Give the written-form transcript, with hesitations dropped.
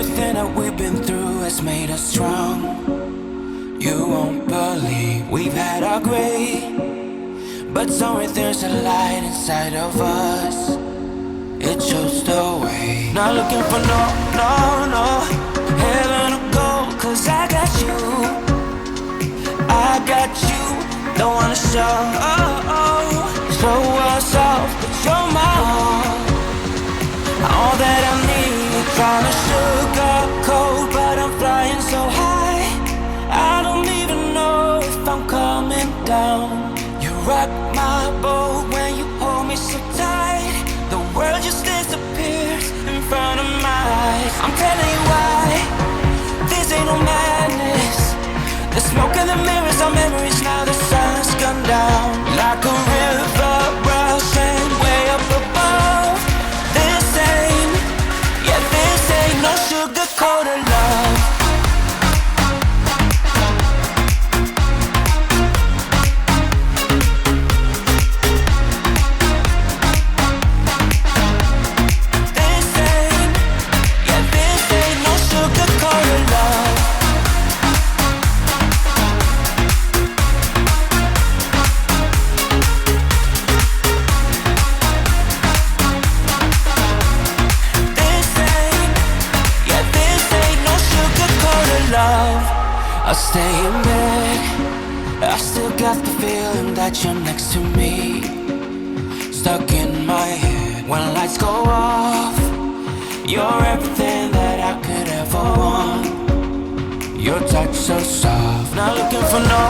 Everything that we've been through has made us strong. You won't believe we've had our gray, but somewhere there's a light inside of us. It shows the way. Not looking for no heaven or gold, 'cause I got you. I got you. Don't wanna show us off, but you're my all that I need. Trying to sugarcoat, but I'm flying so high, I don't even know if I'm coming down. You rock my boat when you hold me so tight. The world just disappears in front of my eyes. I'm telling you why, this ain't no madness. The smoke and the mirrors are memories now. The sun's gone down like a river rushing way up above. This ain't no sugar-coated love. This ain't no sugar-coated love. I stay in bed, I still got the feeling that you're next to me. Stuck in my head when lights go off. You're everything that I could ever want. Your touch so soft. Not looking for no